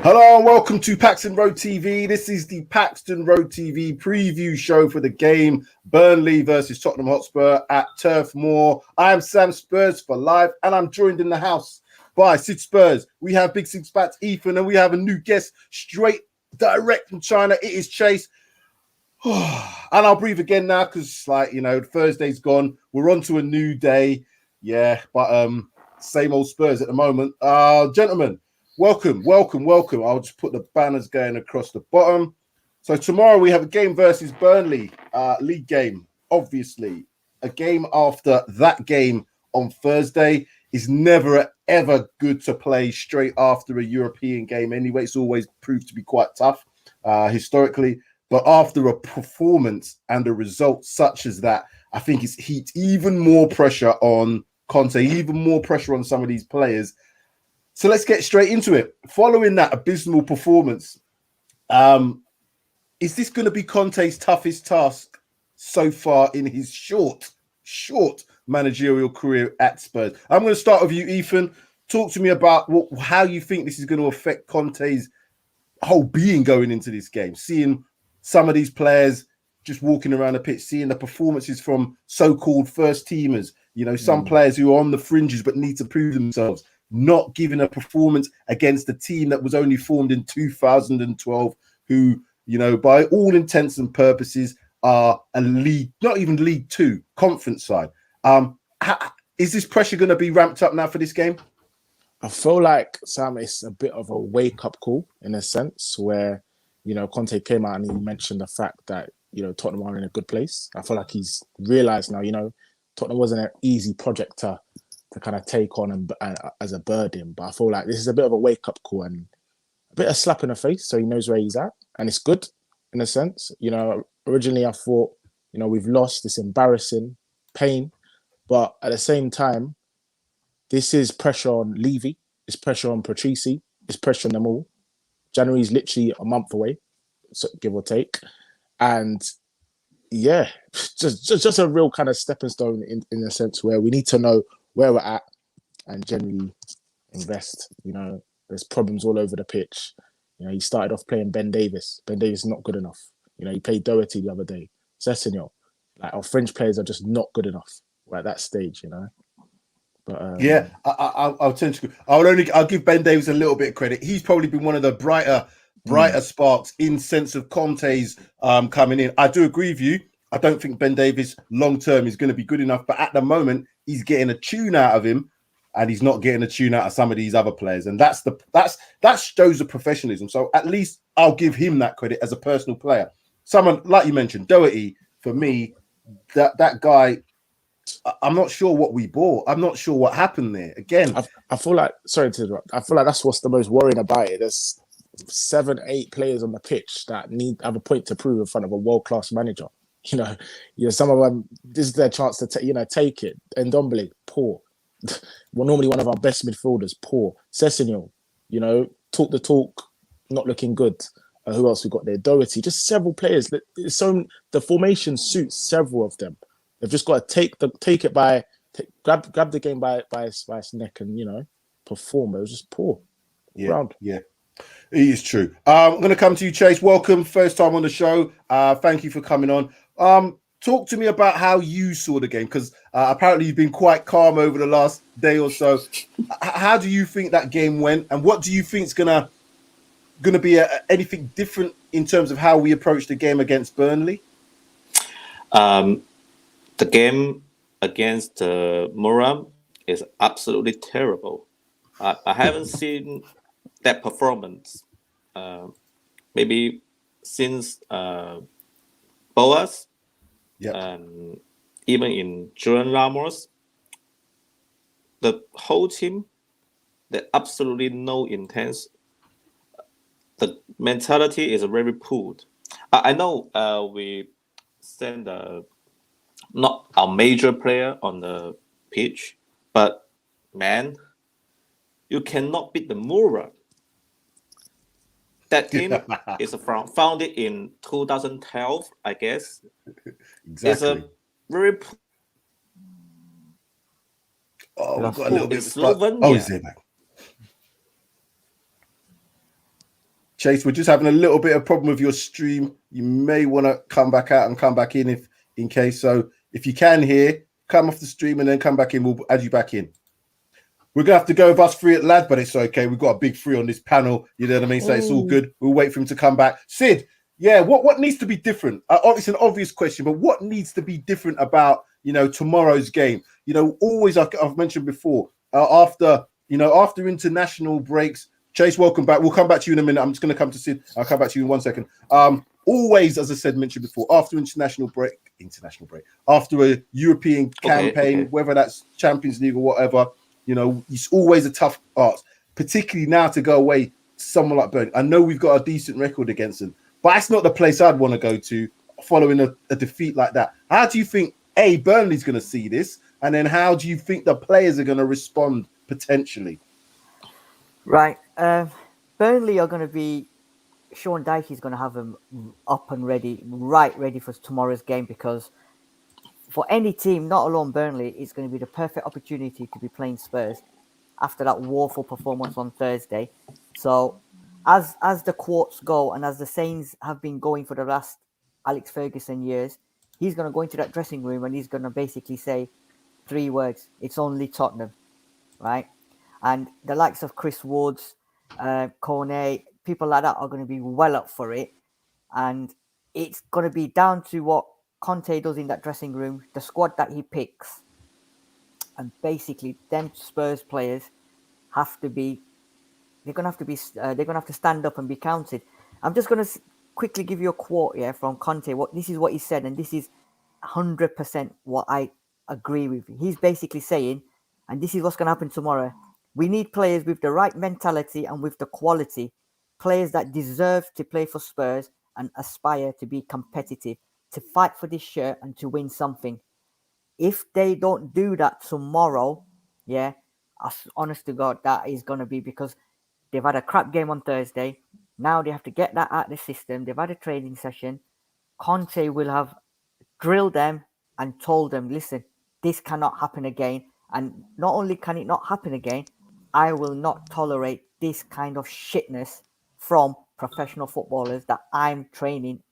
Hello and welcome to PAXTON Road TV. This is the PAXTON Road TV preview show for the game Burnley versus Tottenham Hotspur at Turf Moor. I am Sam Spurs for live, and I'm joined in the house by Sid Spurs. We have Big Six Bats Ethan, and we have a new guest straight direct from China. It is Chase. And I'll breathe again now because, Thursday's gone. We're on to a new day. Yeah, but same old Spurs at the moment. Gentlemen, welcome. I'll just put the banners going across the bottom. So tomorrow we have a game versus Burnley, league game. Obviously, a game after that game on Thursday is never ever good to play straight after a European game. Anyway, it's always proved to be quite tough historically. But after a performance and a result such as that, I think it's heaped even more pressure on Conte, even more pressure on some of these players. So let's get straight into it. Following that abysmal performance, is this going to be Conte's toughest task so far in his short managerial career at Spurs? I'm going to start with you, Ethan. Talk to me about how you think this is going to affect Conte's whole being going into this game, seeing some of these players just walking around the pitch, seeing the performances from so-called first teamers, some players who are on the fringes but need to prove themselves, not giving a performance against a team that was only formed in 2012, who, by all intents and purposes are a league, not even League Two, conference side. Is this pressure going to be ramped up now for this game? I feel like, Sam, it's a bit of a wake-up call in a sense where, Conte came out and he mentioned the fact that, Tottenham are in a good place. I feel like he's realised now, Tottenham wasn't an easy project to kind of take on and as a burden. But I feel like this is a bit of a wake-up call and a bit of slap in the face, so he knows where he's at. And it's good in a sense. Originally I thought, we've lost, it's embarrassing, pain. But at the same time, this is pressure on Levy, it's pressure on Patrici, it's pressure on them all. January is literally a month away, so give or take. And yeah, just a real kind of stepping stone in a sense where we need to know where we're at and generally invest. There's problems all over the pitch. He started off playing Ben Davis. Ben Davis is not good enough. He played Doherty the other day. Sessegnon. Our French players are just not good enough. We're at that stage, But yeah, I'll tend to. I'll give Ben Davis a little bit of credit. He's probably been one of the brighter sparks in sense of Conte's coming in. I do agree with you. I don't think Ben Davis long term is going to be good enough, but at the moment he's getting a tune out of him, and he's not getting a tune out of some of these other players, and that shows the professionalism. So at least I'll give him that credit as a personal player. Someone like you mentioned, Doherty, for me, that guy. I'm not sure what we bought. I'm not sure what happened there. Again, I feel like, sorry to interrupt, I feel like that's what's the most worrying about it. There's 7-8 players on the pitch that have a point to prove in front of a world-class manager. Some of them, this is their chance to take it. Ndombele, poor. Well, normally one of our best midfielders, poor. Sessegnon, talk the talk, not looking good. Who else we got there? Doherty, just several players. The formation suits several of them. They've just got to grab the game by its neck and perform. It was just poor. Yeah, it is true. I'm going to come to you, Chase. Welcome, first time on the show. Thank you for coming on. Talk to me about how you saw the game, because apparently you've been quite calm over the last day or so. How do you think that game went, and what do you think is gonna be anything different in terms of how we approach the game against Burnley? The game against Moor is absolutely terrible. I haven't seen that performance maybe since Boas, even in Julian Ramos. The whole team, they absolutely no intense. The mentality is very poor. I know we send not our major player on the pitch, but man, you cannot beat the Moor. That team is founded in 2012, I guess. Exactly. It's a very we've got a little bit of Slovenia. Oh, is it, man? Chase, we're just having a little bit of problem with your stream. You may want to come back out and come back in in case. So if you can hear, come off the stream and then come back in. We'll add you back in. We're going to have to go with us three at lad, but it's okay. We've got a big three on this panel. You know what I mean? So it's all good. We'll wait for him to come back. Sid, yeah, what needs to be different? It's an obvious question, but what needs to be different about, tomorrow's game? Always, I've mentioned before, after international breaks, Chase, welcome back. We'll come back to you in a minute. I'm just going to come to Sid. I'll come back to you in 1 second. Always, as I said, mentioned before, after international break, after a European campaign, whether that's Champions League or whatever, it's always a tough ask, particularly now to go away to someone like Burnley. I know we've got a decent record against them, but that's not the place I'd want to go to following a defeat like that. How do you think, Burnley's going to see this? And then how do you think the players are going to respond potentially? Right. Burnley are going to be, Sean Dyche is going to have them up and ready for tomorrow's game, because for any team, not alone Burnley, it's going to be the perfect opportunity to be playing Spurs after that woeful performance on Thursday. So as the quotes go, and as the sayings have been going for the last Alex Ferguson years, he's going to go into that dressing room and he's going to basically say 3 words. It's only Tottenham, right? And the likes of Chris Woods, Conte, people like that are going to be well up for it. And it's going to be down to what Conte does in that dressing room, the squad that he picks. And basically, them Spurs players they're going to have to stand up and be counted. I'm just going to quickly give you a quote here from Conte. This is what he said, and this is 100% what I agree with. He's basically saying, and this is what's going to happen tomorrow: we need players with the right mentality and with the quality, players that deserve to play for Spurs and aspire to be competitive, to fight for this shirt and to win something. If they don't do that tomorrow, honest to God, that is going to be because they've had a crap game on Thursday. Now they have to get that out of the system. They've had a training session. Conte will have drilled them and told them, listen, this cannot happen again. And not only can it not happen again, I will not tolerate this kind of shitness from professional footballers that I'm training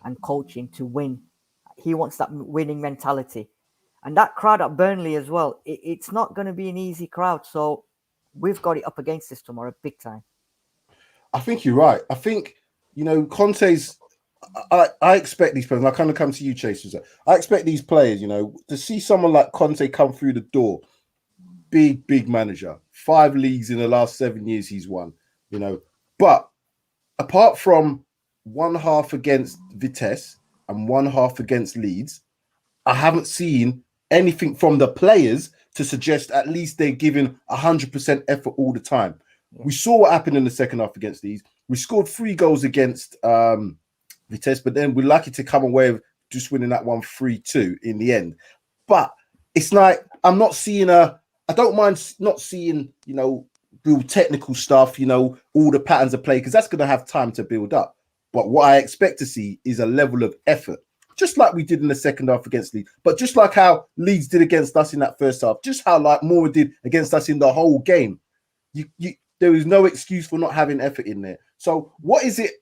and coaching to win. He wants that winning mentality. And that crowd at Burnley as well, it's not going to be an easy crowd. So we've got it up against this tomorrow, big time. I think you're right. I think, Conte's, I expect these players, and I kind of come to you, Chase. I expect these players, to see someone like Conte come through the door. Big manager. 5 leagues in the last 7 years he's won, But apart from 1 half against Vitesse and 1 half against Leeds, I haven't seen anything from the players to suggest at least they're giving 100% effort all the time. We saw what happened in the second half against these. We scored 3 goals against Vitesse, but then we're lucky to come away with just winning that one 3-2 in the end. But it's like, I'm not seeing I don't mind not seeing, real technical stuff, all the patterns of play, because that's going to have time to build up. But what I expect to see is a level of effort, just like we did in the second half against Leeds, but just like how Leeds did against us in that first half, just how like Moore did against us in the whole game. There is no excuse for not having effort in there. So what is it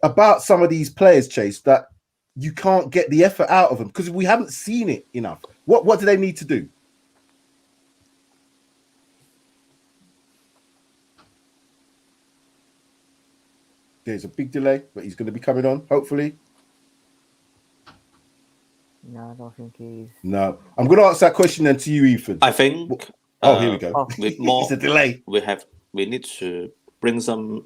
about some of these players, Chase, that you can't get the effort out of them? Because we haven't seen it enough. What do they need to do? There's a big delay, but he's going to be coming on, hopefully. No, I don't think he's... No. I'm going to ask that question then to you, Ethan. I think... here we go. With more, it's a delay. We need to bring some...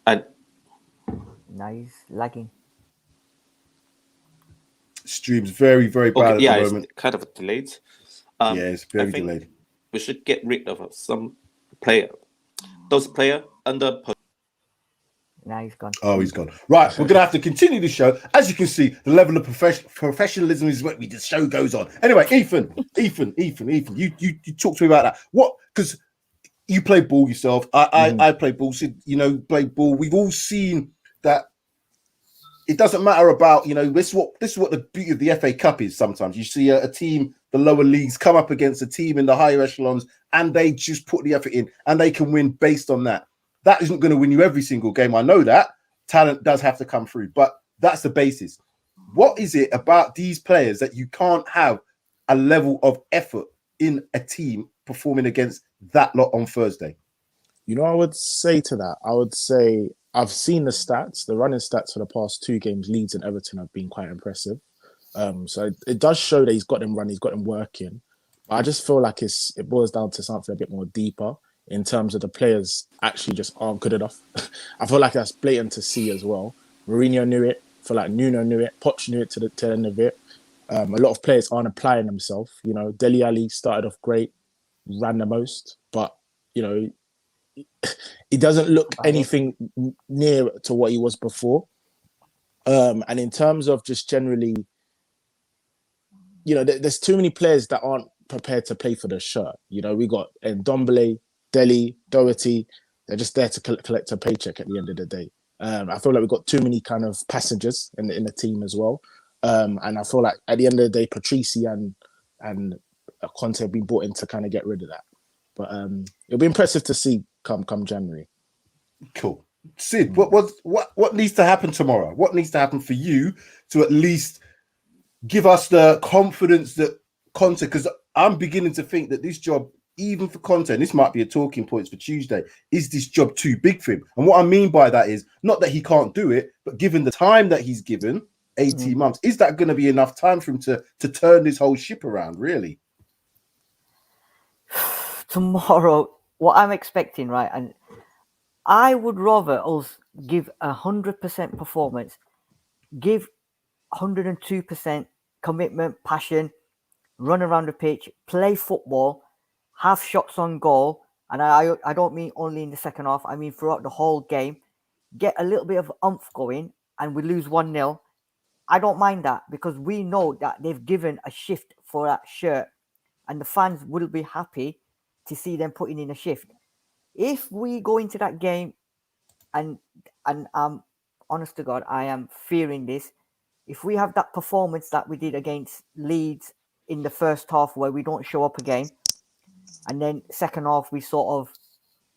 Now he's lagging. Stream's very, very bad at the moment. It's kind of delayed. It's very delayed. We should get rid of some player. Those players under... Now he's gone. Oh, he's gone. Right, we're going to have to continue the show. As you can see, the level of professionalism is what the show goes on. Anyway, Ethan, you talk to me about that. What? Because you play ball yourself. I play ball. So, play ball. We've all seen that. It doesn't matter about, this is what the beauty of the FA Cup is. Sometimes you see a team the lower leagues, come up against a team in the higher echelons, and they just put the effort in, and they can win based on that. That isn't going to win you every single game. I know that. Talent does have to come through, but that's the basis. What is it about these players that you can't have a level of effort in a team performing against that lot on Thursday? You know, I would say to that, I would say I've seen the stats. The running stats for the past 2 games, Leeds and Everton, have been quite impressive. So it does show that he's got them running, he's got them working. But I just feel like it boils down to something a bit more deeper in terms of the players actually just aren't good enough. I feel like that's blatant to see as well. Mourinho knew it. I feel like Nuno knew it. Poch knew it to the end of it. A lot of players aren't applying themselves. You know, Dele Alli started off great, ran the most, but you know, he doesn't look anything near to what he was before. And in terms of just generally, you know, there's too many players that aren't prepared to play for the shirt. You know, we got Ndombele, Dele, Doherty. They're just there to collect a paycheck at the end of the day. I feel like we've got too many kind of passengers in the team as well. And I feel like at the end of the day, Patrici and Conte have been brought in to kind of get rid of that. But it'll be impressive to see come January. Cool. Sid, what needs to happen tomorrow? What needs to happen for you to at least give us the confidence that Conte, because I'm beginning to think that this job, even for Conte, and this might be a talking point for Tuesday, is this job too big for him? And what I mean by that is not that he can't do it, but given the time that he's given, 18 months, is that going to be enough time for him to turn this whole ship around, really? Tomorrow, what I'm expecting, right, and I would rather us give 100% performance, give 102% commitment, passion, run around the pitch, play football, have shots on goal, and I don't mean only in the second half, I mean throughout the whole game, get a little bit of oomph going, and we lose 1-0. I don't mind that, because we know that they've given a shift for that shirt, and the fans will be happy to see them putting in a shift. If we go into that game, and honest to God, I am fearing this, if we have that performance that we did against Leeds in the first half where we don't show up again, and then second half we sort of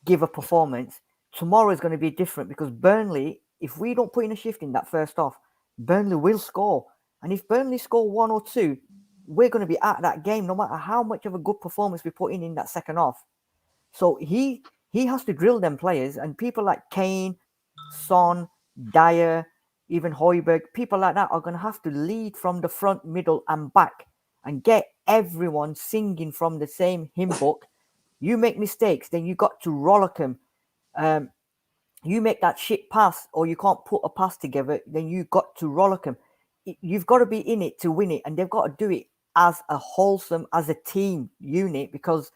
give a performance, tomorrow is going to be different, because Burnley, if we don't put in a shift in that first half, Burnley will score. And if Burnley score 1 or 2, we're going to be at that game no matter how much of a good performance we put in that second half. So he has to drill them players, and people like Kane, Son, Dyer, even Højbjerg, people like that are going to have to lead from the front, middle and back and get everyone singing from the same hymn book. You make mistakes, then you got to rollick them. You make that shit pass, or you can't put a pass together, then you got to rollick them. You've got to be in it to win it, and they've got to do it as a wholesome, as a team unit, because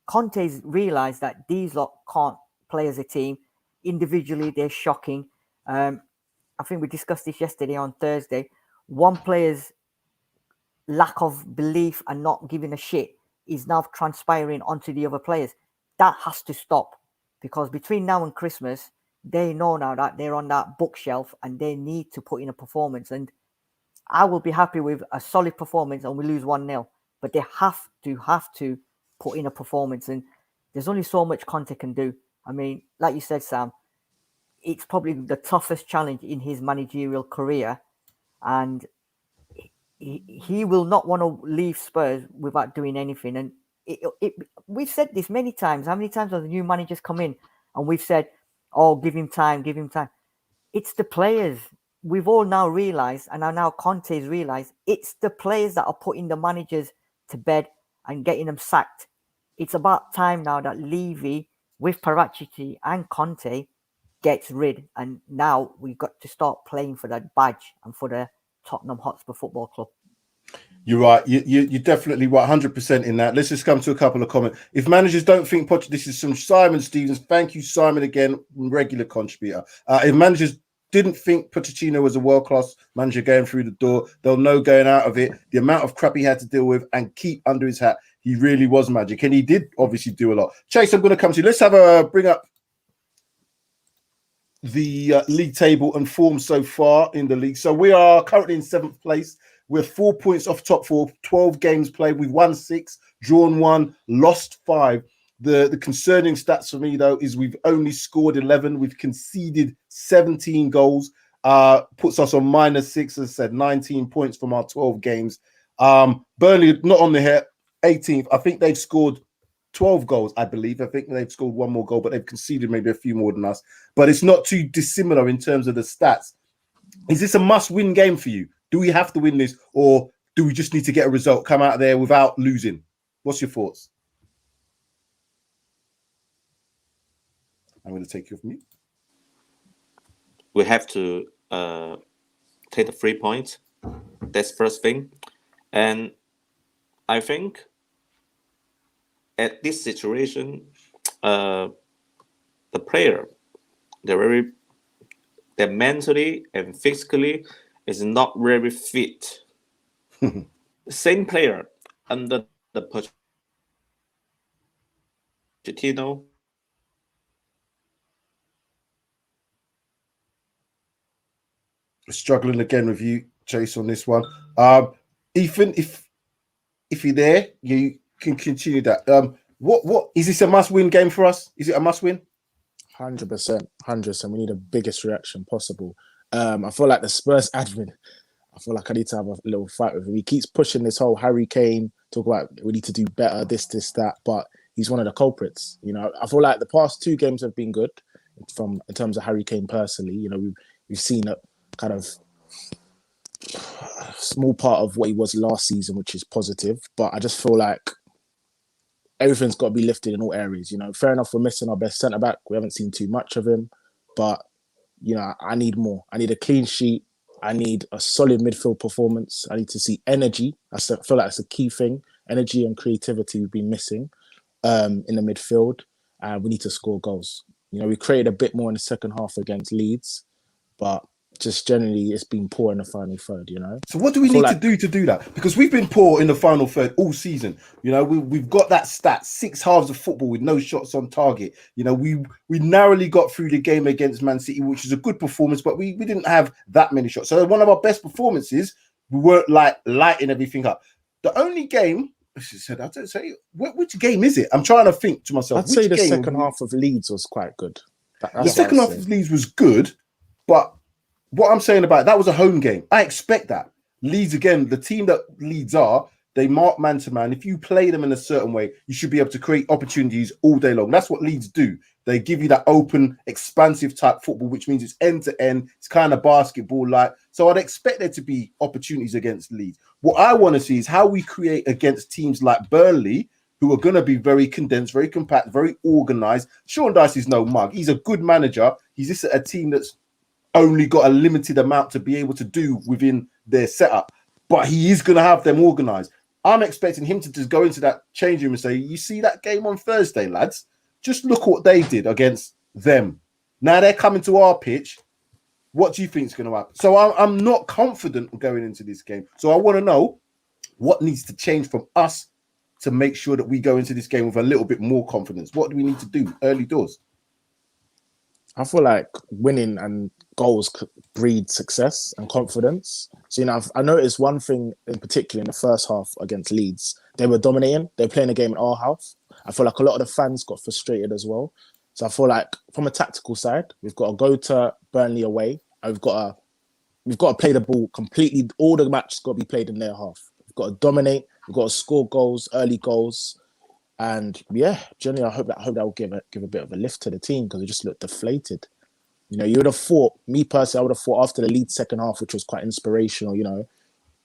Conte's realised that these lot can't play as a team. Individually, they're shocking. I think we discussed this yesterday on Thursday. One player's lack of belief and not giving a shit is now transpiring onto the other players. That has to stop, because between now and Christmas, they know now that they're on that bookshelf and they need to put in a performance. And I will be happy with a solid performance and we lose 1-0. But they have to put in a performance. And there's only so much Conte can do. I mean, like you said, Sam, it's probably the toughest challenge in his managerial career. And he will not want to leave Spurs without doing anything. And we've said this many times. How many times have the new managers come in and we've said, oh, give him time, give him time. It's the players. We've all now realised, and now Conte's realised, it's the players that are putting the managers to bed and getting them sacked. It's about time now that Levy, with Paratici and Conte, gets rid. And now we've got to start playing for that badge and for the Tottenham Hotspur Football Club. You're right. You're definitely 100% in that. Let's just come to a couple of comments. If managers don't think this is from Simon Stevens. Thank you, Simon, again, regular contributor. If managers didn't think Pochettino was a world-class manager going through the door, they'll know going out of it. The amount of crap he had to deal with and keep under his hat, he really was magic. And he did obviously do a lot. Chase, I'm going to come to you. Let's have bring up the league table and form so far in the league. So we are currently in 7th place We're 4 points off top four, 12 games played. We've won 6, drawn 1, lost 5. The concerning stats for me, though, is we've only scored 11. We've conceded 17 goals. Puts us on -6, as I said, 19 points from our 12 games. Burnley, not on the hit, 18th. I think they've scored 12 goals, I believe. I think they've scored 1 more goal, but they've conceded maybe a few more than us. But it's not too dissimilar in terms of the stats. Is this a must-win game for you? Do we have to win this, or do we just need to get a result, come out there without losing? What's your thoughts? I'm going to take you off mute. We have to take the 3 points. That's first thing. And I think at this situation, the player, they're mentally and physically is not very fit. Same player under the Pochettino. Struggling again with you, Chase, on this one. Ethan, if you're there, you can continue that. What is this a must-win game for us? Is it a must-win? 100%, 100%. We need the biggest reaction possible. I feel like the Spurs admin, I feel like I need to have a little fight with him. He keeps pushing this whole Harry Kane, talk about we need to do better, this, that, but he's one of the culprits. You know, I feel like the past 2 games have been good in terms of Harry Kane personally. You know, we've seen a kind of small part of what he was last season, which is positive, but I just feel like everything's got to be lifted in all areas. You know, fair enough, we're missing our best centre-back. We haven't seen too much of him, but, you know, I need more. I need a clean sheet. I need a solid midfield performance. I need to see energy. I feel like that's a key thing. Energy and creativity we've been missing in the midfield. We need to score goals. You know, we created a bit more in the second half against Leeds, but just generally it's been poor in the final third, you know. So what do we need to do that? Because we've been poor in the final third all season. You know, we've got that stat, 6 halves of football with no shots on target. You know, we narrowly got through the game against Man City, which is a good performance, but we didn't have that many shots. So one of our best performances, we weren't like lighting everything up. The only game, I don't say, which game is it? I'm trying to think to myself. I'd say the second half of Leeds was quite good. The second half of Leeds was good, but what I'm saying about that was a home game. I expect that. Leeds, again, the team that Leeds are, they mark man to man. If you play them in a certain way, you should be able to create opportunities all day long. That's what Leeds do. They give you that open, expansive type football, which means it's end to end. It's kind of basketball-like. So I'd expect there to be opportunities against Leeds. What I want to see is how we create against teams like Burnley, who are going to be very condensed, very compact, very organized. Sean Dyche is no mug. He's a good manager. He's just a team that's only got a limited amount to be able to do within their setup, but he is going to have them organized. I'm expecting him to just go into that changing room and say, you see that game on Thursday, lads? Just look what they did against them. Now they're coming to our pitch. What do you think is going to happen? So I'm not confident going into this game. So I want to know what needs to change from us to make sure that we go into this game with a little bit more confidence. What do we need to do early doors? I feel like winning and goals breed success and confidence. So, you know, I noticed one thing in particular in the first half against Leeds. They were dominating. They were playing a game in our house. I feel like a lot of the fans got frustrated as well. So I feel like from a tactical side, we've got to go to Burnley away. And we've got to play the ball completely. All the matches got to be played in their half. We've got to dominate. We've got to score goals, early goals. And yeah, generally, I hope that will give a bit of a lift to the team because it just looked deflated. You know, you would have thought, me personally, I would have thought after the Leeds second half, which was quite inspirational, you know,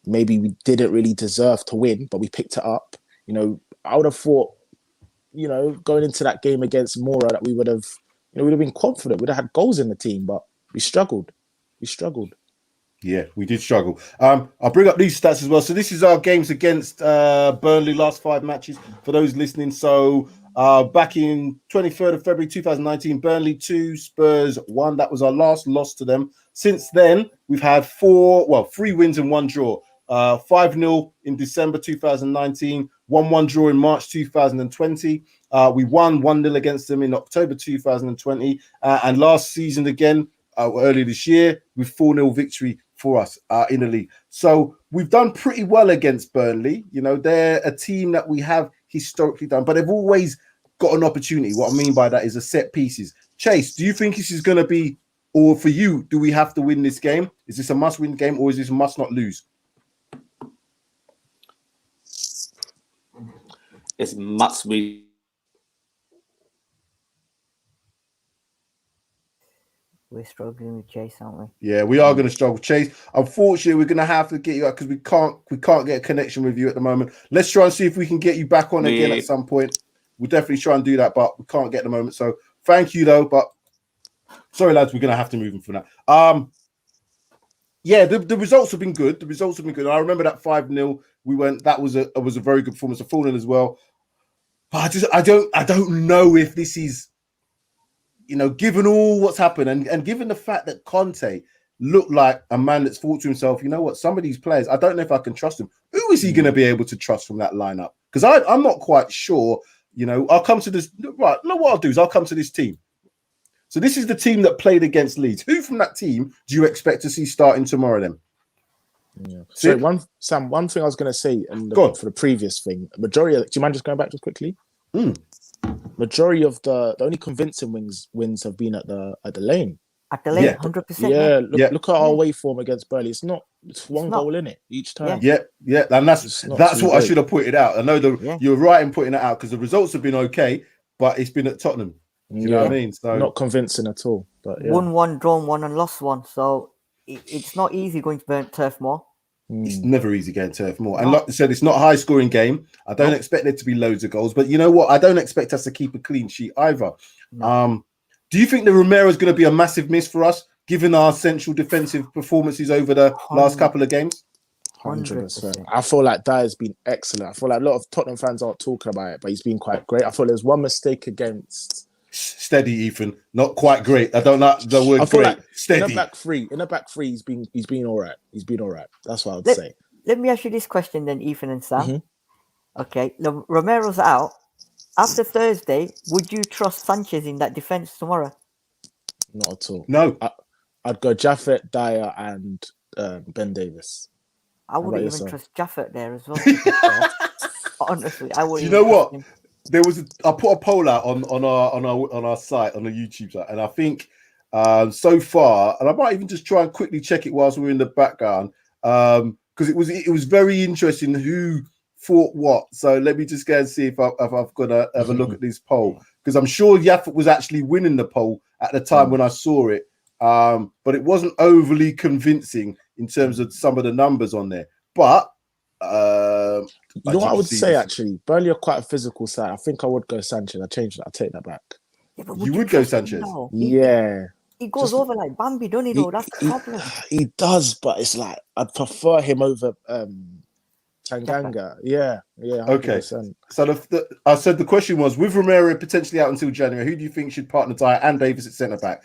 maybe we didn't really deserve to win, but we picked it up. You know, I would have thought, you know, going into that game against Moor that we would have, you know, we'd have been confident. We'd have had goals in the team, but we struggled. Yeah, we did struggle. I'll bring up these stats as well. So this is our games against Burnley, last 5 matches for those listening. So back in 23rd of February 2019, Burnley 2, Spurs 1. That was our last loss to them. Since then, we've had 3 wins and 1 draw. 5-0 in December 2019, 1-1 draw in March 2020. We won 1-0 against them in October 2020. And last season again, earlier this year, with 4-0 victory for us in the league. So we've done pretty well against Burnley. You know, they're a team that we have historically done, but they've always got an opportunity. What I mean by that is a set pieces. Chase, do you think this is going to be, or for you, do we have to win this game? Is this a must-win game, or is this a must-not lose? It's must-win. We're struggling with Chase, aren't we? Yeah, we are going to struggle. Chase, unfortunately, we're going to have to get you out because we can't get a connection with you at the moment. Let's try and see if we can get you back on again at some point. We'll definitely try and do that, but we can't get at the moment. So thank you, though. But sorry, lads, we're going to have to move him from that. Yeah, the results have been good. The results have been good. I remember that 5-0. We went. That was a very good performance. A 4-0 as well. But I don't know if this is, you know, given all what's happened and given the fact that Conte looked like a man that's thought to himself, you know what, some of these players, I don't know if I can trust them. Who is he going to be able to trust from that lineup? Because I'm not quite sure. You know, I'll come to this. Right, no, what I'll do is I'll come to this team. So this is the team that played against Leeds. Who from that team do you expect to see starting tomorrow then? Yeah. So one thing I was going to say for the previous thing, majority. Do you mind just going back just quickly? Majority of the only convincing wins have been at the lane. At the lane, 100%. Yeah, look at our away form against Burnley. It's one goal in it each time. Yeah, and that's what I should have pointed out. I know you're right in pointing that out because the results have been okay, but it's been at Tottenham. You know what I mean? So not convincing at all. But won one, drawn one, and lost one. So it's not easy going to Turf Moor. It's never easy going to Turf Moor. And like I said, it's not a high-scoring game. I don't expect there to be loads of goals. But you know what? I don't expect us to keep a clean sheet either. No. Do you think the Romero is going to be a massive miss for us, given our central defensive performances over the last couple of games? 100%. I feel like that has been excellent. I feel like a lot of Tottenham fans aren't talking about it, but he's been quite great. I thought there's one mistake against... Steady, Ethan. Not quite great. I don't like the word great. Like steady. In the back three, he's been all right. He's been all right. That's what I would say. Let me ask you this question then, Ethan and Sam. Okay, Romero's out. After Thursday, would you trust Sanchez in that defense tomorrow? Not at all. No. I'd go Jaffet, Dyer, and Ben Davis. I wouldn't even trust Jaffet there as well. Honestly, I wouldn't. You know what? I put a poll out on our site, on the YouTube site, and I think so far, and I might even just try and quickly check it whilst we're in the background, because it was very interesting who thought what. So let me just go and see if I've got to have a look at this poll, because I'm sure Jaffet was actually winning the poll at the time when I saw it, but it wasn't overly convincing in terms of some of the numbers on there. But you know what I would say, actually? Burnley are quite a physical side. I think I would go Sanchez. I changed that. I take that back. Yeah, you would go Sanchez? He goes over like Bambi, don't he? That's the problem. He does, but it's like I'd prefer him over Tanganga. Yeah. 100%. Okay. So I said the question was, with Romero potentially out until January, who do you think should partner Dyer and Davis at centre back?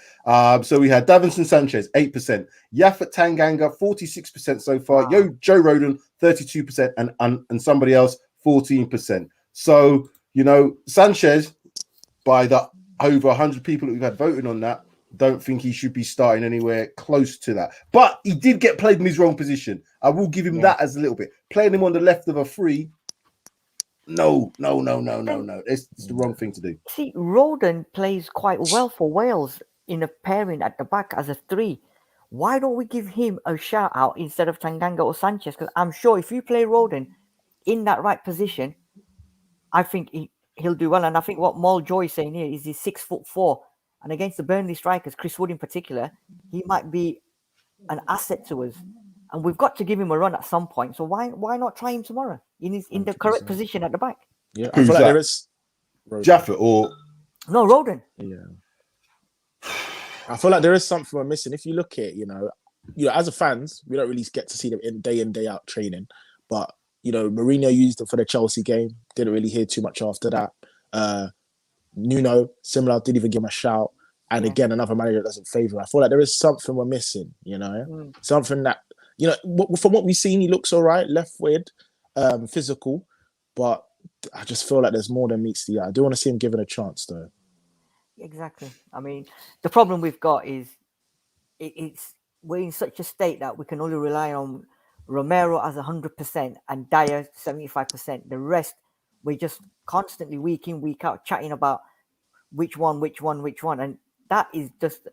So we had Davinson Sanchez, 8%, Jaffet Tanganga, 46% so far, Joe Rodon, 32%, and somebody else, 14%. So, you know, Sanchez, by the over 100 people that we've had voting on that, don't think he should be starting anywhere close to that. But he did get played in his wrong position. I will give him that as a little bit. Playing him on the left of a free, no. It's the wrong thing to do. See, Rodon plays quite well for Wales in a pairing at the back as a 3. Why don't we give him a shout out instead of Tanganga or Sanchez? Because I'm sure if you play Rodon in that right position, I think he'll do well. And I think what Mal Joy is saying here is he's 6'4", and against the Burnley strikers, Chris Wood in particular, he might be an asset to us. And we've got to give him a run at some point. So why not try him tomorrow in the correct position at the back? Yeah, I feel like there is Jaffet or no Rodon. Yeah, I feel like there is something we're missing. If you look at, you know, as a fans, we don't really get to see them in day out training. But you know, Mourinho used it for the Chelsea game. Didn't really hear too much after that. Nuno, similar, didn't even give him a shout. And again, another manager that doesn't favour. I feel like there is something we're missing, you know? Something that, you know, from what we've seen, he looks all right, left-footed, physical. But I just feel like there's more than meets the eye. I do want to see him given a chance, though. Exactly. I mean, the problem we've got is it's we're in such a state that we can only rely on Romero as 100% and Dyer 75%. The rest, we're just constantly week in, week out chatting about which one, and that is just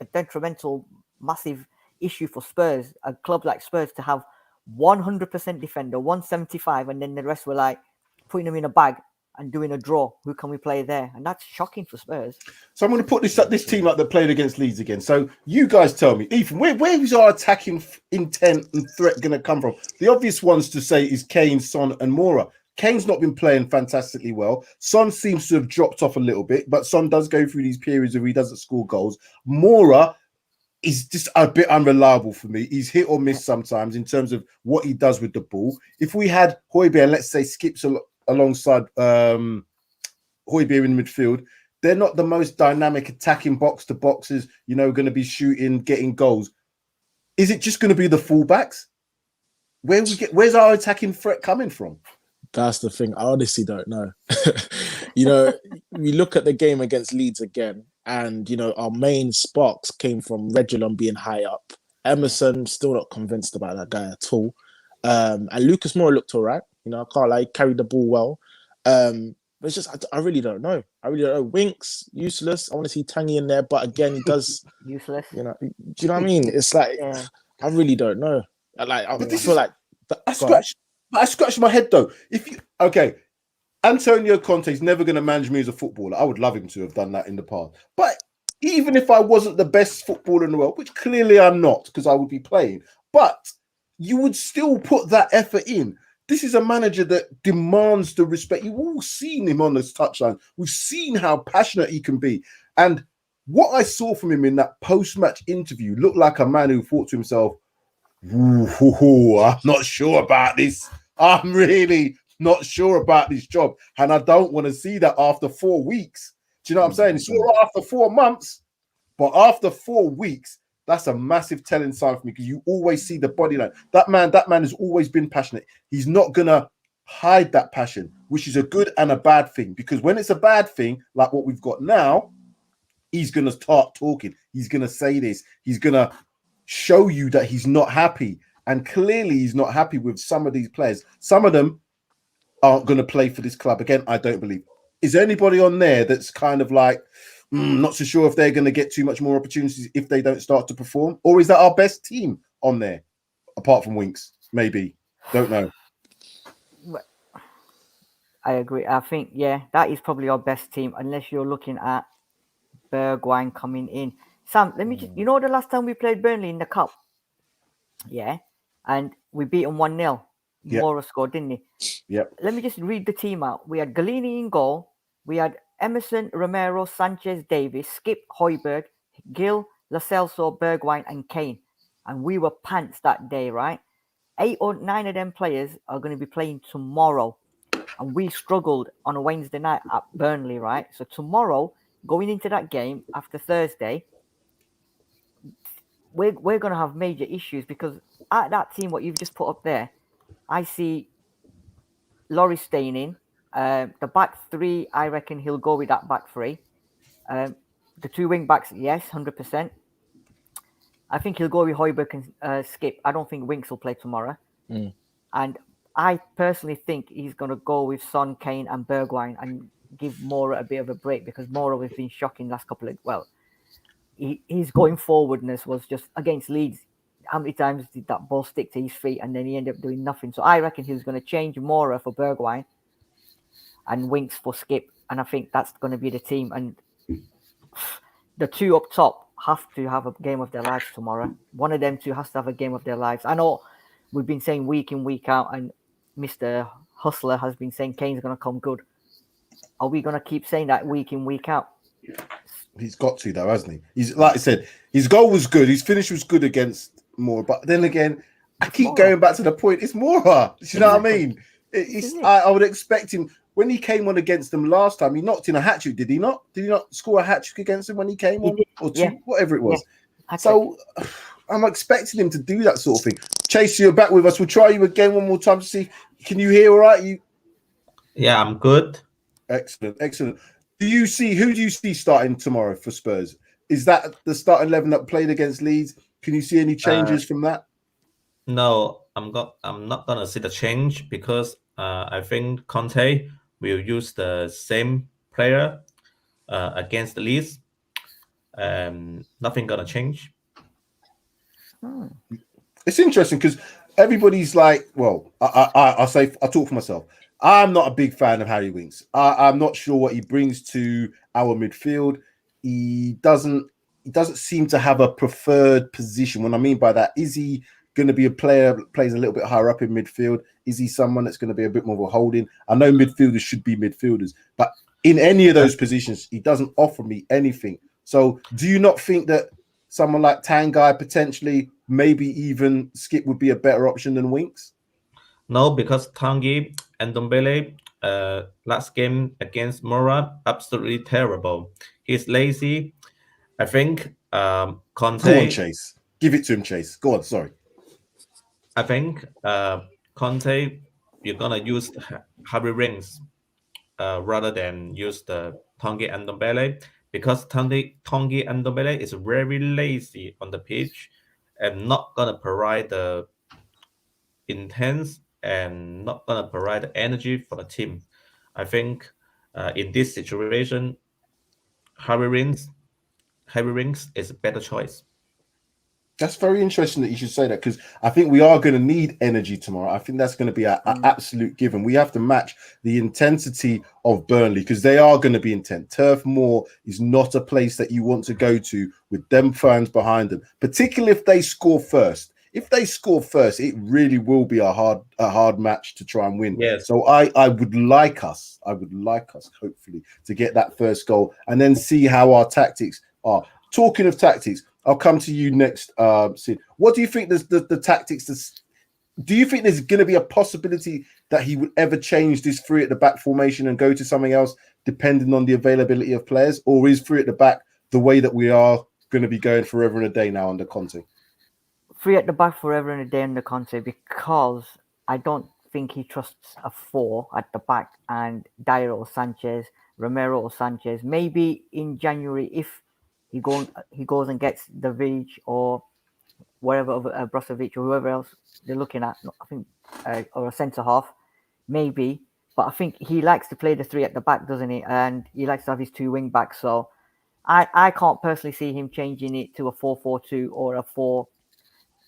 a detrimental, massive issue for Spurs. A club like Spurs to have 100% defender, 175, and then the rest were like putting them in a bag and doing a draw. Who can we play there? And that's shocking for Spurs. So I'm going to put this team up that played against Leeds again. So you guys tell me, Ethan, where is our attacking intent and threat going to come from? The obvious ones to say is Kane, Son, and Moura. Kane's not been playing fantastically well. Son seems to have dropped off a little bit, but Son does go through these periods where he doesn't score goals. Moura is just a bit unreliable for me. He's hit or miss sometimes in terms of what he does with the ball. If we had Hotspur and let's say Skips alongside Hotspur in midfield, they're not the most dynamic attacking box to boxes, you know, going to be shooting, getting goals. Is it just going to be the fullbacks? Where's our attacking threat coming from? That's the thing. I honestly don't know. You know, we look at the game against Leeds again, and you know, our main sparks came from Reguilon being high up. Emerson, still not convinced about that guy at all. And Lucas Moura looked all right. You know, I can't lie, carried the ball well. But it's just, I really don't know. I really don't know. Winks, useless. I want to see Tangy in there, but again, he does useless. You know, do you know what I mean? It's like, I really don't know. I feel like I scratched my head though. Antonio Conte's never going to manage me as a footballer. I would love him to have done that in the past. But even if I wasn't the best footballer in the world, which clearly I'm not because I would be playing, but you would still put that effort in. This is a manager that demands the respect. You've all seen him on this touchline. We've seen how passionate he can be. And what I saw from him in that post-match interview looked like a man who thought to himself, I'm not sure about this. I'm really not sure about this job. And I don't want to see that after 4 weeks. Do you know what I'm saying? It's all right after 4 months, but after 4 weeks, that's a massive telling sign for me because you always see the body line. That man has always been passionate. He's not going to hide that passion, which is a good and a bad thing, because when it's a bad thing, like what we've got now, he's going to start talking. He's going to say this. He's going to show you that he's not happy. And clearly he's not happy with some of these players. Some of them aren't going to play for this club. Again, I don't believe. Is there anybody on there that's kind of like, not so sure if they're going to get too much more opportunities if they don't start to perform? Or is that our best team on there? Apart from Winks, maybe. Don't know. I agree. I think, that is probably our best team, unless you're looking at Bergwijn coming in. Sam, let me just, you know, the last time we played Burnley in the Cup? Yeah. And we beat them 1-0. Yep. Moura scored, didn't he? Yep. Let me just read the team out. We had Galini in goal. We had Emerson, Romero, Sanchez, Davis, Skip, Højbjerg, Gil, Lo Celso, Bergwijn, and Kane. And we were pants that day, right? 8 or 9 of them players are going to be playing tomorrow. And we struggled on a Wednesday night at Burnley, right? So tomorrow, going into that game after Thursday, we're going to have major issues, because at that team, what you've just put up there, I see Laurie staying in. The back three, I reckon he'll go with that back three. The 2 wing backs, yes, 100%. I think he'll go with Højbjerg and Skip. I don't think Winks will play tomorrow. And I personally think he's going to go with Son, Kane and Bergwijn and give Moura a bit of a break, because Moura has been shocking last couple of, his going forwardness was just against Leeds. How many times did that ball stick to his feet and then he ended up doing nothing? So I reckon he's going to change Moura for Bergwijn and Winks for Skip. And I think that's going to be the team. And the 2 up top have to have a game of their lives tomorrow. One of them 2 has to have a game of their lives. I know we've been saying week in, week out, and Mr. Hustler has been saying Kane's going to come good. Are we going to keep saying that week in, week out? He's got to, though, hasn't he? He's, like I said, his goal was good. His finish was good against Moura. But then again, I keep going back to the point. It's Moura. You know what I mean? I would expect him. When he came on against them last time, he knocked in a hat-trick, did he not? Did he not score a hat-trick against them when he came on? Or 2, whatever it was. Yeah. So I'm expecting him to do that sort of thing. Chase, you're back with us. We'll try you again one more time to see. Can you hear all right? Yeah, I'm good. Excellent. Who do you see starting tomorrow for Spurs? Is that the starting 11 that played against Leeds? Can you see any changes from that? No, I'm not gonna see the change because I think Conte will use the same player against the Leeds. Nothing gonna change. It's interesting because everybody's like, well, I'll talk for myself. I'm not a big fan of Harry Winks. I'm not sure what he brings to our midfield. He doesn't seem to have a preferred position. What I mean by that, is he going to be a player that plays a little bit higher up in midfield? Is he someone that's going to be a bit more of a holding? I know midfielders should be midfielders, but in any of those positions, he doesn't offer me anything. So do you not think that someone like Tanguy, potentially, maybe even Skip, would be a better option than Winks? No, because Tanguy and Ndombele, last game against Mora, absolutely terrible. He's lazy. I think Conte. Go on, Chase. Give it to him, Chase. Go on. Sorry. I think Conte, you're gonna use Harry Winks rather than use the Tanguy and Ndombele, because Tanguy and Ndombele is very lazy on the pitch and not gonna provide the intense and not gonna provide the energy for the team. I think in this situation, Harry Winks is a better choice. That's very interesting that you should say that, because I think we are going to need energy tomorrow. I think that's going to be an absolute given. We have to match the intensity of Burnley because they are going to be intense. Turf Moor is not a place that you want to go to with them fans behind them, particularly if they score first. If they score first, it really will be a hard match to try and win. Yes. So I would like us, hopefully, to get that first goal and then see how our tactics are. Talking of tactics, I'll come to you next, Sid. What do you think the tactics? Do you think there's going to be a possibility that he would ever change this three at the back formation and go to something else, depending on the availability of players? Or is three at the back the way that we are going to be going forever and a day now under Conte? Three at the back forever and a day under Conte, because I don't think he trusts a four at the back and Dyer or Sanchez, Romero or Sanchez. Maybe in January, if he goes and gets the Vig or wherever, Brozovic or whoever else they're looking at, I think, or a centre half, maybe. But I think he likes to play the three at the back, doesn't he? And he likes to have his two wing backs. So I can't personally see him changing it to a 4-4-2 or a 4.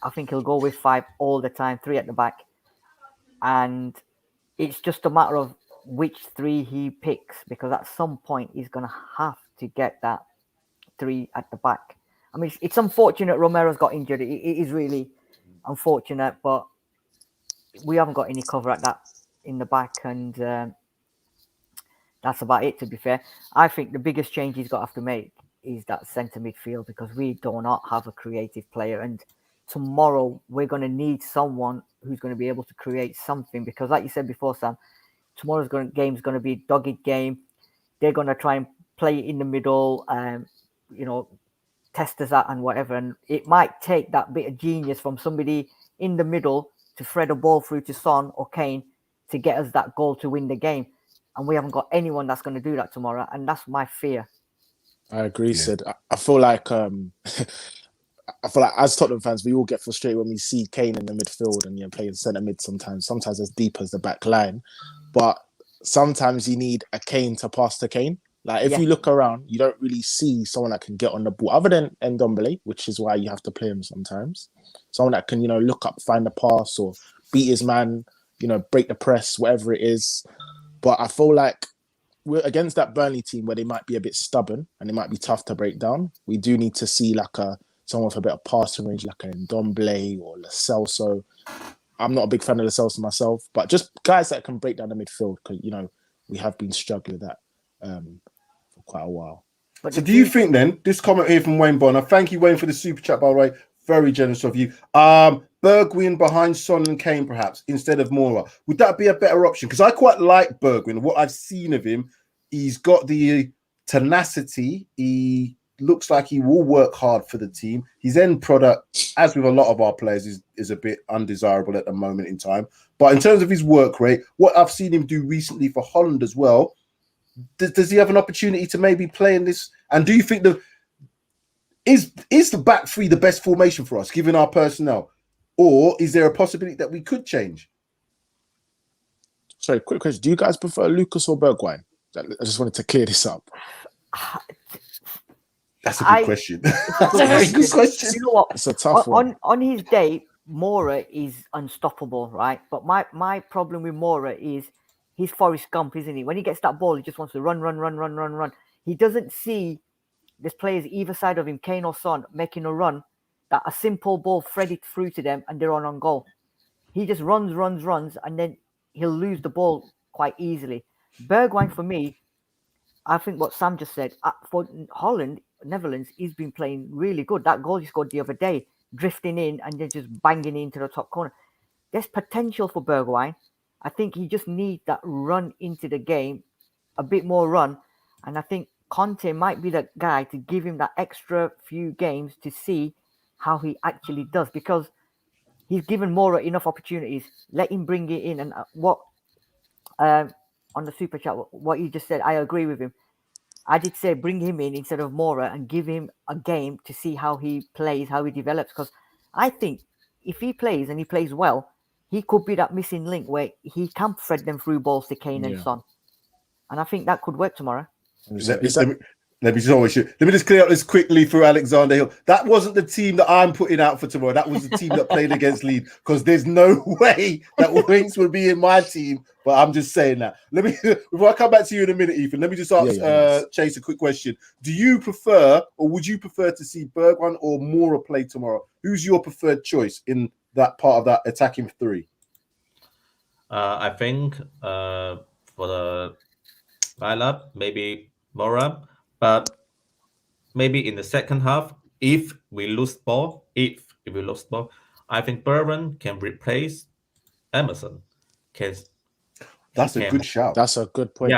I think he'll go with 5 all the time, 3 at the back. And it's just a matter of which 3 he picks, because at some point he's going to have to get that 3 at the back. I mean, it's unfortunate Romero's got injured. It is really unfortunate, but we haven't got any cover at that in the back, and that's about it, to be fair. I think the biggest change he's got to have to make is that centre midfield, because we do not have a creative player, and tomorrow we're going to need someone who's going to be able to create something, because like you said before, Sam, tomorrow's game is going to be a dogged game. They're going to try and play it in the middle, test us out and whatever, and it might take that bit of genius from somebody in the middle to thread a ball through to Son or Kane to get us that goal to win the game, and we haven't got anyone that's going to do that tomorrow, and that's my fear. I agree, Sid. I feel like as Tottenham fans, we all get frustrated when we see Kane in the midfield and playing centre mid sometimes as deep as the back line. But sometimes you need a Kane to pass to Kane. Like, if you look around, you don't really see someone that can get on the ball, other than Ndombele, which is why you have to play him sometimes. Someone that can, look up, find the pass, or beat his man, break the press, whatever it is. But I feel like we're against that Burnley team where they might be a bit stubborn and they might be tough to break down. We do need to see someone with a bit of passing range, like a Ndombele or Lo Celso. I'm not a big fan of Lo Celso myself, but just guys that can break down the midfield, because we have been struggling with that for quite a while. So do you think then, this comment here from Wayne Bonner, thank you, Wayne, for the super chat, by the way, very generous of you. Bergwijn behind Son and Kane, perhaps, instead of Moura, would that be a better option? Because I quite like Bergwijn. What I've seen of him, he's got the tenacity. He looks like he will work hard for the team. His end product, as with a lot of our players, is a bit undesirable at the moment in time. But in terms of his work rate, what I've seen him do recently for Holland as well, does he have an opportunity to maybe play in this? And do you think is the back three the best formation for us, given our personnel, or is there a possibility that we could change? Sorry, quick question. Do you guys prefer Lucas or Bergwijn? I just wanted to clear this up. That's a good question. That's a very good question. You know what? It's a tough one. On his day, Moura is unstoppable, right? But my problem with Moura is he's Forrest Gump, isn't he? When he gets that ball, he just wants to run. He doesn't see there's players either side of him, Kane or Son, making a run that a simple ball threaded through to them and they're on goal. He just runs, and then he'll lose the ball quite easily. Bergwijn, for me, I think what Sam just said, for Holland, Netherlands, he's been playing really good. That goal he scored the other day, drifting in and then just banging into the top corner. There's potential for Bergwijn. I think he just needs that run into the game, a bit more run. And I think Conte might be the guy to give him that extra few games to see how he actually does, because he's given Moura enough opportunities. Let him bring it in. And what on the super chat, what you just said, I agree with him. I did say bring him in instead of Moura and give him a game to see how he plays, how he develops. Because I think if he plays and he plays well, he could be that missing link where he can thread them through balls to Kane and Son. And I think that could work tomorrow. Let me just clear up this quickly for Alexander Hill. That wasn't the team that I'm putting out for tomorrow. That was the team that played against Leeds, because there's no way that Winks would be in my team. But I'm just saying that. Before I come back to you in a minute, Ethan, let me just ask Chase a quick question. Do you prefer, or would you prefer to see Bergwijn or Moura play tomorrow? Who's your preferred choice in that part of that attacking three? I think for the lineup, maybe Moura, but maybe in the second half, if we lose ball, I think Bergwijn can replace Emerson. That's a good shout. That's a good point.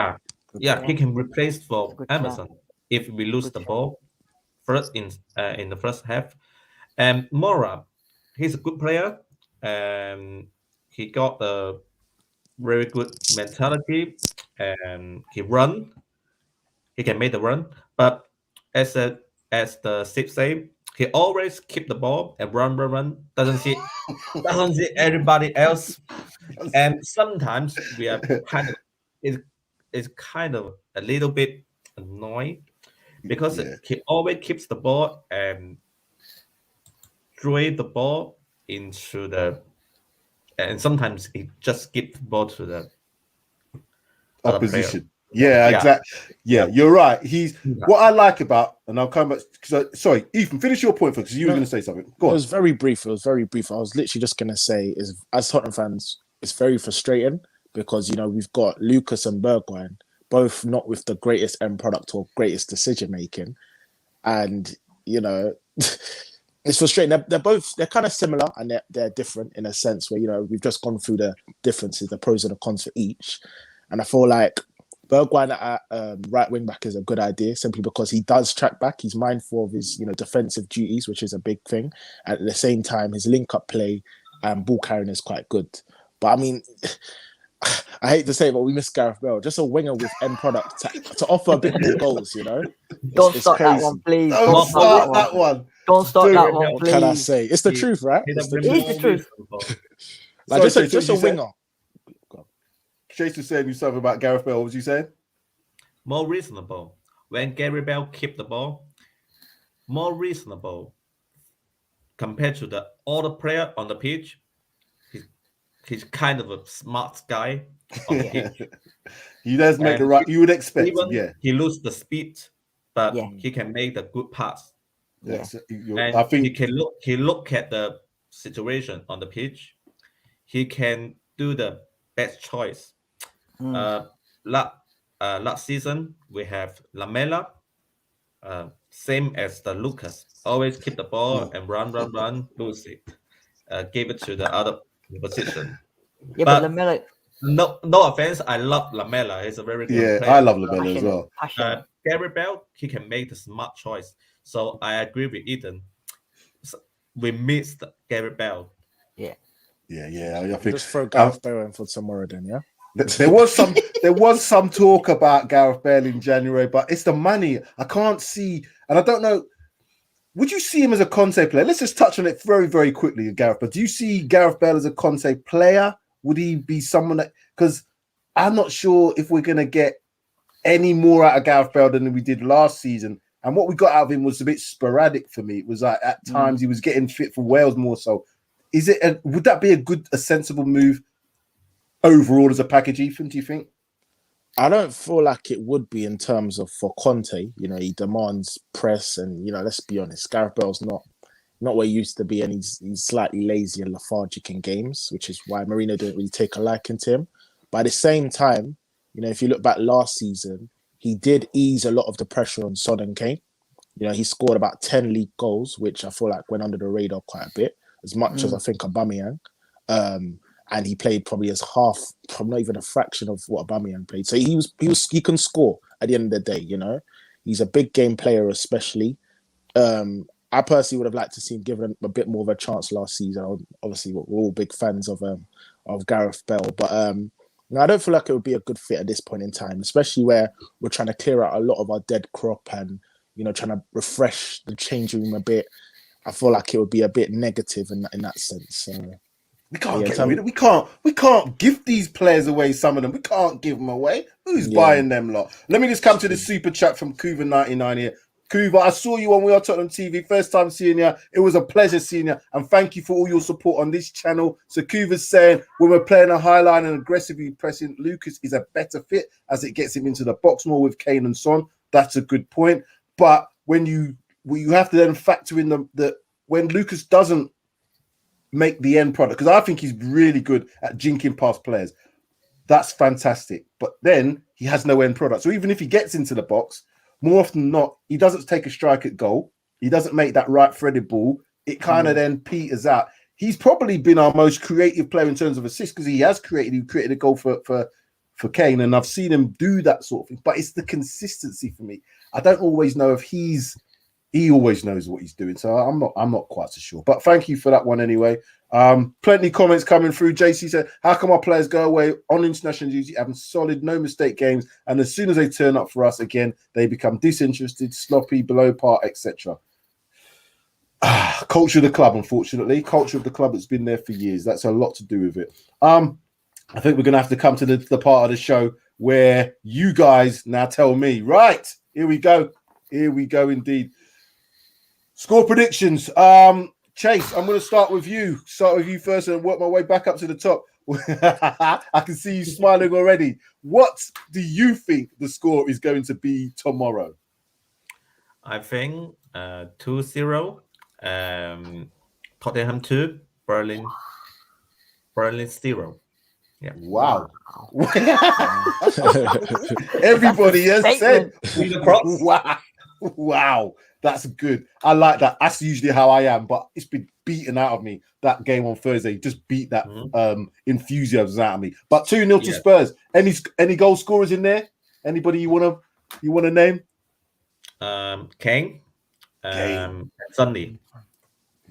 Yeah, he can replace for Emerson if we lose the ball first in the first half. And Moura, he's a good player, and he got a very good mentality, and he can make the run. But as the Sip say, he always keep the ball and run. Doesn't see everybody else, and sometimes we are kind of a little bit annoyed because he always keeps the ball and throw the ball into the, and sometimes he just gives the ball to the opposition. Yeah, exactly. Yeah, you're right. He's what I like about, and I'll come back. Sorry, Ethan, finish your point because you were going to say something. Go on. It was very brief. I was literally just going to say, as Tottenham fans, it's very frustrating because we've got Lucas and Bergwijn both not with the greatest end product or greatest decision making, and it's frustrating. They're kind of similar and they're different in a sense where we've just gone through the differences, the pros and the cons for each, and I feel like Bergwijn at right wing back is a good idea simply because he does track back. He's mindful of his defensive duties, which is a big thing. At the same time, his link up play and ball carrying is quite good. But I mean, I hate to say it, but we miss Gareth Bale. Just a winger with end product to offer a bit more goals. Don't stop that one, please. Don't start that one. Don't stop that one, please. Can I say it's the truth, right? It is the truth. Like just a winger. Chase was saying something about Gareth Bale. What was you saying? More reasonable. When Gary Bale keep the ball, more reasonable compared to the other player on the pitch. He's kind of a smart guy on the pitch. He does make the right. You would expect. He loses the speed, but he can make the good pass. Yes, I think he look at the situation on the pitch. He can do the best choice. Last season we have Lamela, same as the Lucas. Always keep the ball and run, lose it. Give it to the other position. Yeah, but Lamela. No offense, I love Lamela. He's a very good player. I love Lamela as well. Gary Bale, he can make the smart choice. So I agree with Ethan. We missed Gary Bale. Yeah. I think just throw Gareth Bale in for tomorrow then. Yeah. There was some talk about Gareth Bale in January, but it's the money. I can't see, and I don't know. would you see him as a Conte player? Let's just touch on it very, very quickly, Gareth. But do you see Gareth Bale as a Conte player? Would he be someone that? Because I'm not sure if we're going to get any more out of Gareth Bale than we did last season. And what we got out of him was a bit sporadic for me. It was like at times he was getting fit for Wales more so. Is it? Would that be a sensible move overall as a package, Ethan? Do you think? I don't feel like it would be in terms of for Conte. You know, he demands press, and you know, let's be honest, Gareth Bale's not what he used to be, and he's slightly lazy and lethargic in games, which is why Mourinho didn't really take a liking to him. But at the same time, you know, if you look back last season, he did ease a lot of the pressure on Son and Kane. You know, he scored about 10 league goals, which I feel like went under the radar quite a bit, as much as I think Aubameyang. And he played probably as half, probably not even a fraction of what Aubameyang played. So he can score at the end of the day, you know. He's a big game player, especially. I personally would have liked to see him given a bit more of a chance last season. Obviously, we're all big fans of Gareth Bale, but no, I don't feel like it would be a good fit at this point in time, especially where we're trying to clear out a lot of our dead crop and, you know, trying to refresh the changing room a bit. I feel like it would be a bit negative in that sense. We can't we can't give these players away. Some of them we can't give them away. Who's buying them lot? Let me just come to the super chat from Kuva99 here. Kuva, I saw you on We Are Tottenham TV. First time seeing you. It was a pleasure seeing you, and thank you for all your support on this channel. So Kuva's saying when we're playing a high line and aggressively pressing, Lucas is a better fit as it gets him into the box more with Kane and Son. That's a good point. But when you have to then factor in the when Lucas doesn't make the end product, because I think he's really good at jinking past players. That's fantastic. But then he has no end product. So even if he gets into the box, more often than not, he doesn't take a strike at goal. He doesn't make that right threaded ball. It kind of then peters out. He's probably been our most creative player in terms of assists because he created a goal for Kane, and I've seen him do that sort of thing. But it's the consistency for me. I don't always know if he always knows what he's doing. So I'm not quite so sure. But thank you for that one anyway. Plenty of comments coming through. JC said, how come our players go away on international duty having solid, no mistake games, and as soon as they turn up for us again, they become disinterested, sloppy, below par, etc. Culture of the club, unfortunately. Culture of the club that's been there for years. That's a lot to do with it. I think we're going to have to come to the part of the show where you guys now tell me. Right, here we go. Here we go indeed. Score predictions. Chase, I'm going to start with you. Start with you first and work my way back up to the top. I can see you smiling already. What do you think the score is going to be tomorrow? I think 2-0. Tottenham 2, Berlin 0. Yeah. Wow. Everybody has said. Wow. That's good. I like that. That's usually how I am, but it's been beaten out of me. That game on Thursday just beat that enthusiasm out of me. But 2-0 to Spurs. Any goal scorers in there? Anybody you wanna name? Kane. Sonny.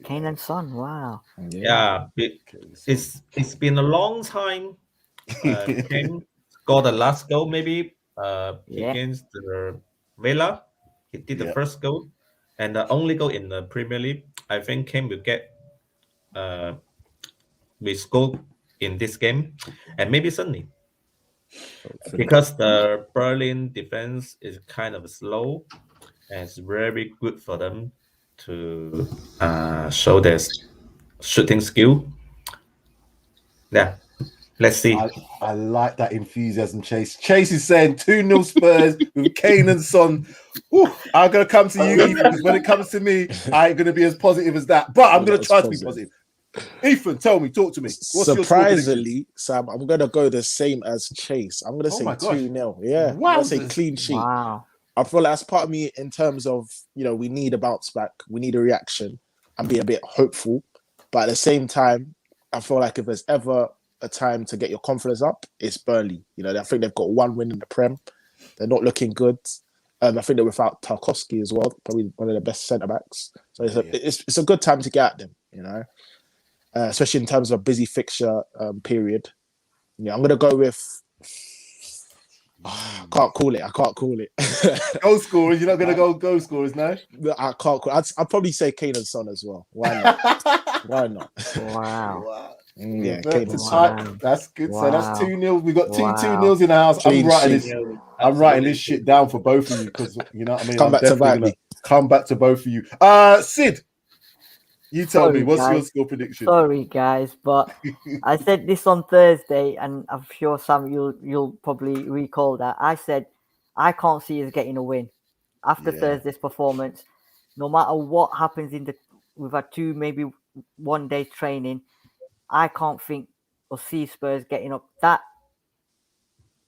Kane and Son. Wow. Yeah. It's been a long time. Kane scored the last goal maybe against the Villa. He did the first goal. And the only goal in the Premier League, I think Kane will get we score in this game, and maybe Sunday, because the Berlin defense is kind of slow, and it's very good for them to show their shooting skill. Yeah. Let's see. I like that enthusiasm, Chase. Chase is saying 2-0 Spurs with Kane and Son. Ooh, I'm going to come to you, Ethan, because when it comes to me, I ain't going to be as positive as that. But I'm going to try to be positive. Ethan, tell me, talk to me. What's surprisingly, Sam, I'm going to go the same as Chase. I'm going to say 2-0. Yeah. Wow. I'm going to say clean sheet. Wow. I feel like that's part of me in terms of, you know, we need a bounce back. We need a reaction and be a bit hopeful. But at the same time, I feel like if there's ever a time to get your confidence up, it's Burnley. You know, I think they've got one win in the Prem. They're not looking good. I think they're without Tarkowski as well, probably one of the best centre backs. So it's a good time to get at them. You know, especially in terms of a busy fixture period. Yeah, I'm gonna go with I can't call it. I can't call it. Goal scorers. You're not going to go goal scorers, no? I can't call. I'd probably say Kane and Son as well. Why not? Why not? Wow. Wow. Yeah, But Kane and Son. that's good. So Wow. that's 2-0. We got two Wow. 2-0s in the house. I'm Clean writing sheet. this. I'm writing this shit down for both of you because you know what I mean. Come I'm back to definitely bite gonna me. come back to both of you. Sid, you tell Sorry, me what's your guys. score prediction? Sorry, guys, but I said this on Thursday, and I'm sure Sam, you'll probably recall that. I said I can't see us getting a win after Yeah. Thursday's performance. No matter what happens we've had 2, maybe 1 day training. I can't think or see Spurs getting up that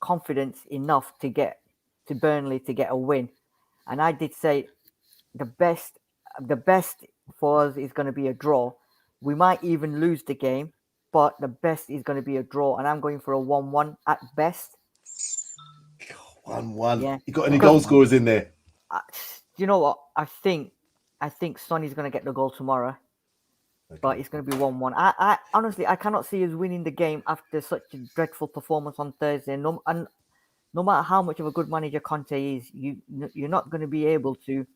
confidence enough to get to Burnley to get a win. And I did say the best for us is going to be a draw. We might even lose the game, but the best is going to be a draw. And I'm going for a 1-1 at best. 1-1. Yeah. You got any goal scorers in there? You know what? I think Sonny's going to get the goal tomorrow. Okay. But it's going to be 1-1. I honestly, I cannot see us winning the game after such a dreadful performance on Thursday. No matter how much of a good manager Conte is, you're not going to be able to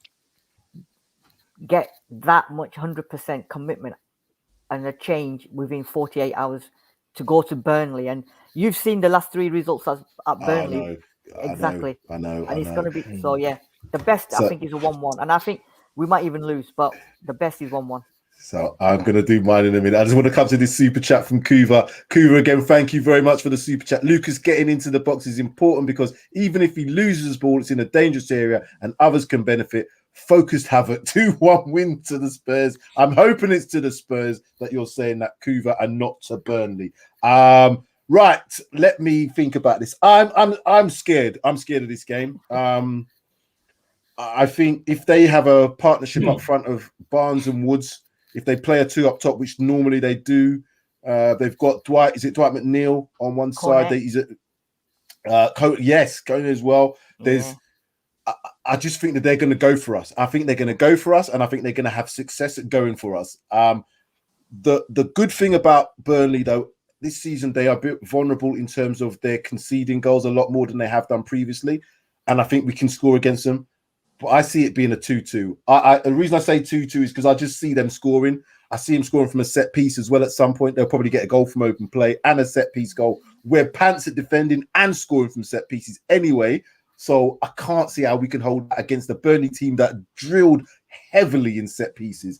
get that much 100% commitment and a change within 48 hours to go to Burnley. And you've seen the last 3 results at Burnley. Exactly. I know. And it's going to be so. Yeah, the best I think is a 1-1, and I think we might even lose, but the best is 1-1. So I'm going to do mine in a minute. I just want to come to this super chat from Kuva. Kuva, again, thank you very much for the super chat. Lucas getting into the box is important because even if he loses the ball, it's in a dangerous area and others can benefit. Focused havoc, 2-1 win to the Spurs. I'm hoping it's to the Spurs that you're saying that, Kuva, and not to Burnley. Right, let me think about this. I'm scared. I'm scared of this game. I think if they have a partnership up front of Barnes and Woods, if they play a 2 up top, which normally they do, they've got Dwight. Is it Dwight McNeil on one side? He's yes, Conte as well. There's, I just think that they're going to go for us. I think they're going to go for us, and I think they're going to have success at going for us. The good thing about Burnley, though, this season they are a bit vulnerable in terms of their conceding goals a lot more than they have done previously, and I think we can score against them. But I see it being a 2-2. The reason I say 2-2 is because I just see them scoring. I see them scoring from a set piece as well at some point. They'll probably get a goal from open play and a set piece goal. We're pants at defending and scoring from set pieces anyway. So I can't see how we can hold that against the Burnley team that drilled heavily in set pieces.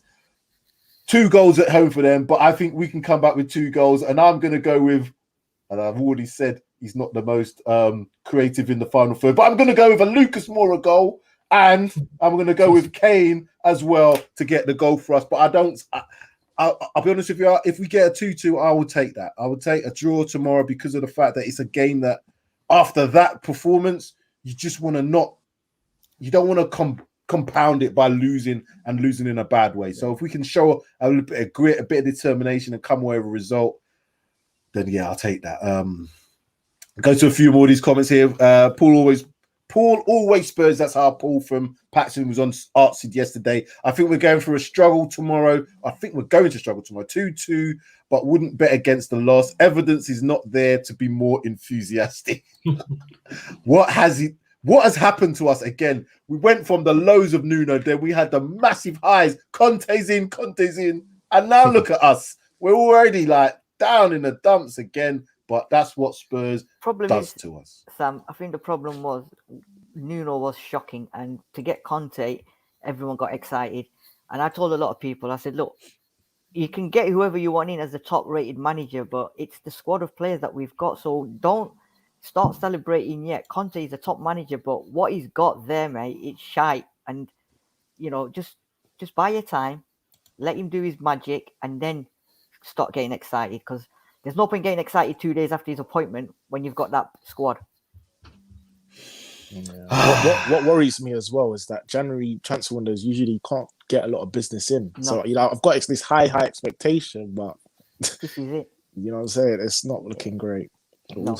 2 goals at home for them, but I think we can come back with 2 goals. And I'm going to go with, and I've already said he's not the most creative in the final third, but I'm going to go with a Lucas Moura goal. And I'm going to go with Kane as well to get the goal for us. But I'll be honest with you, if we get a 2-2, I will take that. I would take a draw tomorrow because of the fact that it's a game that after that performance, you just want to you don't want to compound it by losing in a bad way. So if we can show a little bit of grit, a bit of determination and come away with a result, then yeah, I'll take that. Go to a few more of these comments here. Paul always Spurs. That's how Paul from Paxton was on Artsy yesterday. I think we're going for a struggle tomorrow. 2-2, but wouldn't bet against the loss. Evidence is not there to be more enthusiastic. What has happened to us again? We went from the lows of Nuno, then we had the massive highs. Conte's in, and now look at us. We're already like down in the dumps again. But that's what Spurs does to us. Sam, I think the problem was Nuno was shocking. And to get Conte, everyone got excited. And I told a lot of people, I said, look, you can get whoever you want in as the top-rated manager, but it's the squad of players that we've got. So don't start celebrating yet. Conte is a top manager, but what he's got there, mate, it's shite. And, you know, just buy your time, let him do his magic, and then start getting excited because there's no point getting excited 2 days after his appointment when you've got that squad. Yeah. What worries me as well is that January transfer windows usually can't get a lot of business in. No. So, you know, I've got this high expectation, but this is it. You know what I'm saying? It's not looking great. No.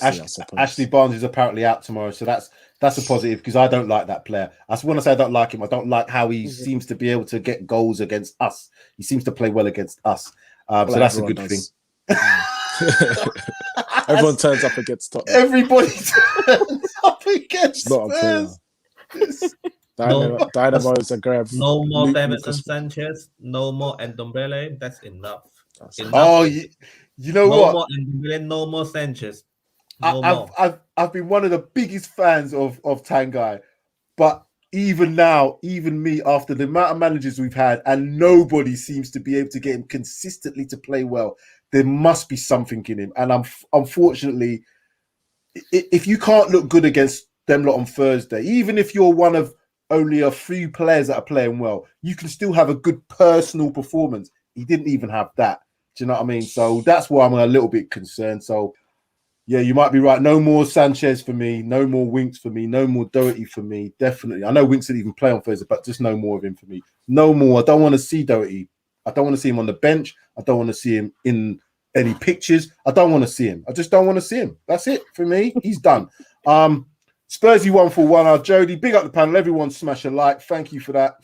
Ashley Barnes is apparently out tomorrow, so that's a positive because I don't like that player. I want to say I don't like him. I don't like how he seems to be able to get goals against us. He seems to play well against us. So that's a good thing. Everyone turns up against Tottenham. Everybody turns up against It's not a player. Spurs. It's- Dynamo Zagreb. No more Lucas Davinson Sanchez. No more Ndombele. That's enough. That's- Enough. Oh, you know no what? more Ndombele. No more Sanchez. No more. I've been one of the biggest fans of Tanguy, but even now, even me, after the amount of managers we've had, and nobody seems to be able to get him consistently to play well, there must be something in him. And unfortunately, if you can't look good against them lot on Thursday, even if you're one of only a few players that are playing well, you can still have a good personal performance. He didn't even have that. Do you know what I mean? So that's why I'm a little bit concerned. So yeah, you might be right. No more Sanchez for me. No more Winks for me. No more Doherty for me. Definitely. I know Winks didn't even play on Thursday, but just no more of him for me. No more. I don't want to see Doherty. I don't want to see him on the bench. I don't want to see him in any pictures. I don't want to see him. I just don't want to see him. That's it for me. He's done. Spursy 141. Jodi, big up the panel. Everyone smash a like. Thank you for that.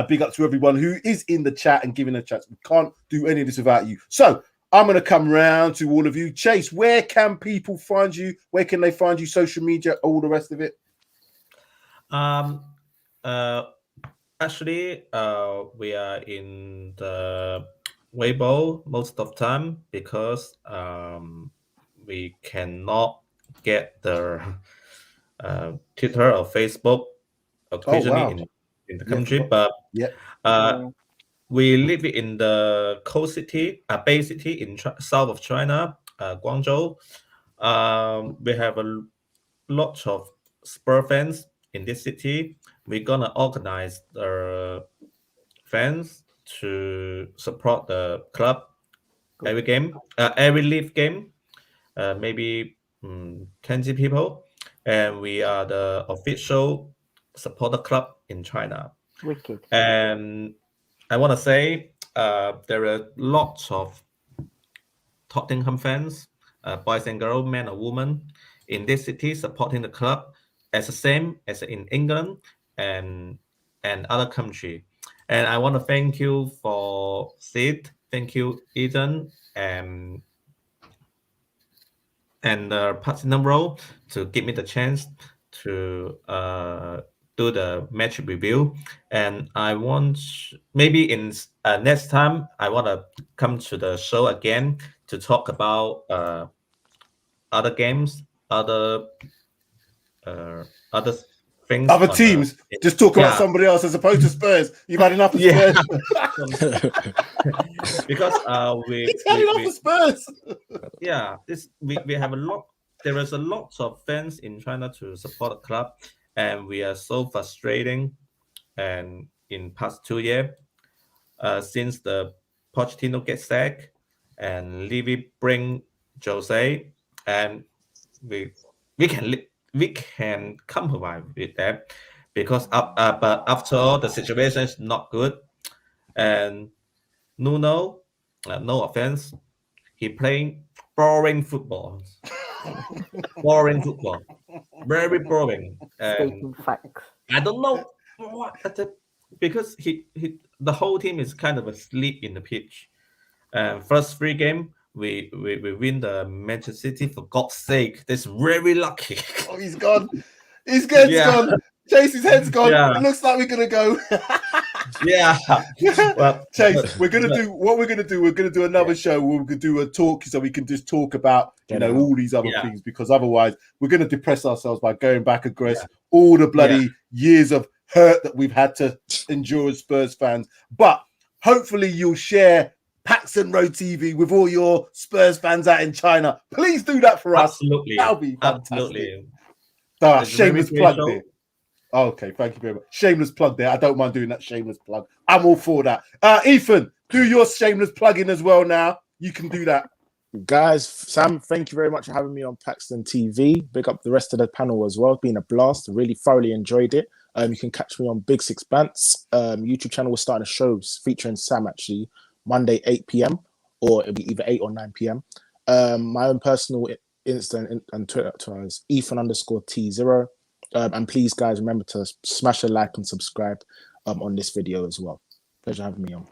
Big up to everyone who is in the chat and giving a chat. We can't do any of this without you. So I'm going to come round to all of you. Chase, where can people find you? Where can they find you? Social media, all the rest of it? Actually, we are in the Weibo most of the time because we cannot get the Twitter or Facebook occasionally in the country, but we live in the coast city, Bay City in south of China, Guangzhou. We have a lot of Spurs fans in this city. We're gonna organize the fans to support the club every game, every league game, maybe 20 people, and we are the official supporter club in China. Wicked. And I want to say there are lots of Tottenham fans, boys and girls, men or women, in this city supporting the club as the same as in England and other country. And I want to thank you for Sid, thank you Ethan and Platinum Road to give me the chance to do the match review. And I want maybe in next time I want to come to the show again to talk about other games, other things, other teams. Just talk about somebody else as opposed to Spurs. You've had enough of Spurs. Because we had enough of Spurs. Yeah, we have a lot. There is a lot of fans in China to support the club, and we are so frustrating. And in past 2 years, since the Pochettino gets sacked and Levy bring Jose, and we can compromise with that because but after all the situation is not good, and Nuno, no offense, he playing boring football. Boring football. Very boring. Stating facts. I don't know what because the whole team is kind of asleep in the pitch. First 3 games, we win the Manchester City, for God's sake. That's very lucky. Oh, he's gone. His head's gone. Chase's head's gone. Yeah. It looks like we're gonna go. Yeah. Well, Chase, we're gonna do what we're gonna do. We're gonna do another show where we could do a talk so we can just talk about all these other things, because otherwise we're gonna depress ourselves by going back across all the bloody years of hurt that we've had to endure as Spurs fans. But hopefully you'll share PAXTON Road TV with all your Spurs fans out in China. Please do that for us. Absolutely. That'll be fantastic. Absolutely. Shameless plug there. Okay, thank you very much. Shameless plug there. I don't mind doing that shameless plug. I'm all for that. Ethan, do your shameless plugging as well now. You can do that. Guys, Sam, thank you very much for having me on PAXTON TV. Big up the rest of the panel as well. It's been a blast. Really thoroughly enjoyed it. You can catch me on Big Six Bants. YouTube channel. We're starting a show featuring Sam actually Monday 8 p.m. or it'll be either 8 or 9 p.m. My own personal Insta and Twitter is Ethan_T0. And please, guys, remember to smash a like and subscribe on this video as well. Pleasure having me on.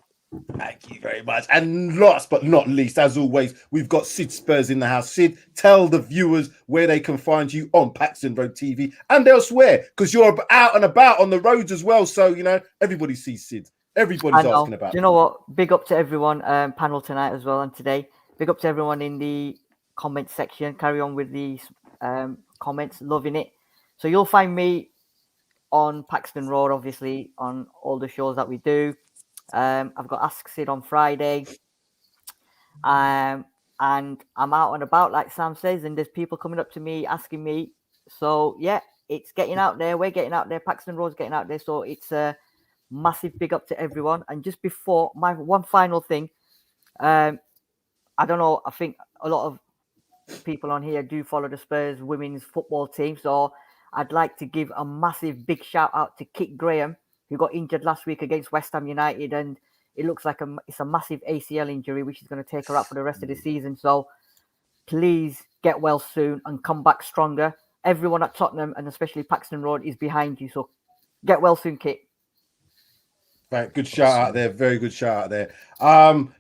Thank you very much. And last but not least, as always, we've got Sid Spurs in the house. Sid, tell the viewers where they can find you on Paxton Road TV and elsewhere, because you're out and about on the roads as well. So, you know, everybody sees Sid. Everybody's asking about Do you know what? Big up to everyone panel tonight as well and today. Big up to everyone in the comment section. Carry on with these comments. Loving it. So you'll find me on Paxton Road, obviously, on all the shows that we do. I've got Ask Sid on Friday. And I'm out and about, like Sam says, and there's people coming up to me asking me. So, yeah, it's getting out there. We're getting out there. Paxton Road's getting out there. So it's a massive big up to everyone. And just before, my one final thing, I don't know, I think a lot of people on here do follow the Spurs women's football team. So I'd like to give a massive big shout out to Kit Graham, who got injured last week against West Ham United, and it looks like it's a massive ACL injury, which is going to take her out for the rest of the season. So please get well soon and come back stronger. Everyone at Tottenham, and especially Paxton Road, is behind you. So get well soon, Kit. Right, good shout out there. Very good shout out there.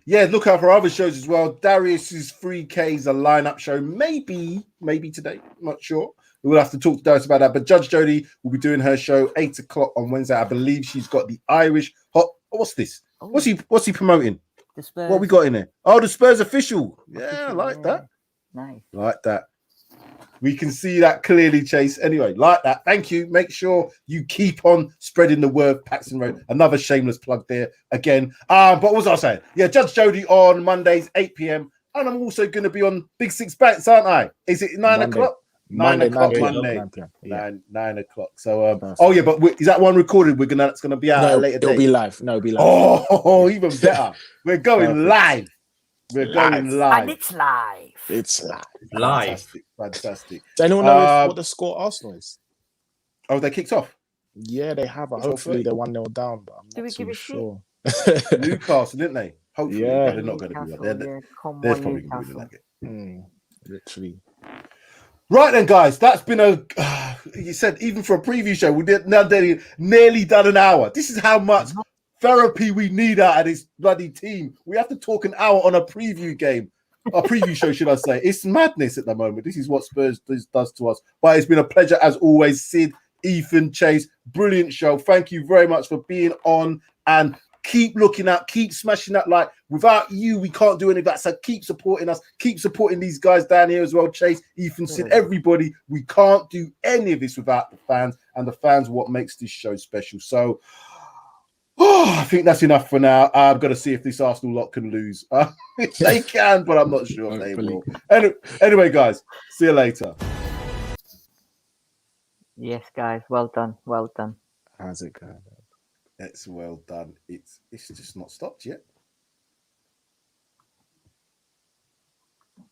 Yeah, look out for other shows as well. Darius's 3K's a lineup show. Maybe today. I'm not sure. We'll have to talk to Darius about that. But Judge Jodi will be doing her show 8 o'clock on Wednesday. I believe she's got the Irish hot. What's this? Oh, What's he promoting? the Spurs. What we got in there? Oh, the Spurs official. Yeah, I like that. Nice. Like that. We can see that clearly, Chase. Anyway, like that. Thank you. Make sure you keep on spreading the word, Paxton Road. Another shameless plug there again. But what was I saying? Yeah, Judge Jodi on Mondays, 8 p.m. And I'm also going to be on Big Six Bats, aren't I? Is it 9 o'clock? 9 o'clock Monday. 9 o'clock. So, yeah, but is that one recorded? That's going to be out at a later date. It'll be live. No, it'll be live. Oh, even better. We're going live. We're going live. And it's live. It's Live. Fantastic. Does anyone know what the score Arsenal is? Oh, they kicked off? Yeah, they have. Hopefully they're 1-0 down, but I'm not too sure. Newcastle, didn't they? Hopefully. Yeah. They're not going to be like that. They're probably going to be like it. Literally. Right then, guys, that's been you said even for a preview show, we did nearly done an hour. This is how much therapy we need out of this bloody team. We have to talk an hour on a preview game. A preview show, should I say. It's madness at the moment. This is what Spurs does to us. But it's been a pleasure as always. Sid, Ethan, Chase, brilliant show. Thank you very much for being on, and keep looking out, keep smashing that like. Without you, we can't do any of that. So keep supporting us, keep supporting these guys down here as well. Chase, Ethan, Sid, everybody. We can't do any of this without the fans, and the fans are what makes this show special. So I think that's enough for now. I've got to see if this Arsenal lot can lose. They can, but I'm not sure if they will. Anyway, guys, see you later. Yes, guys. Well done. Well done. How's it going? It's well done. It's just not stopped yet.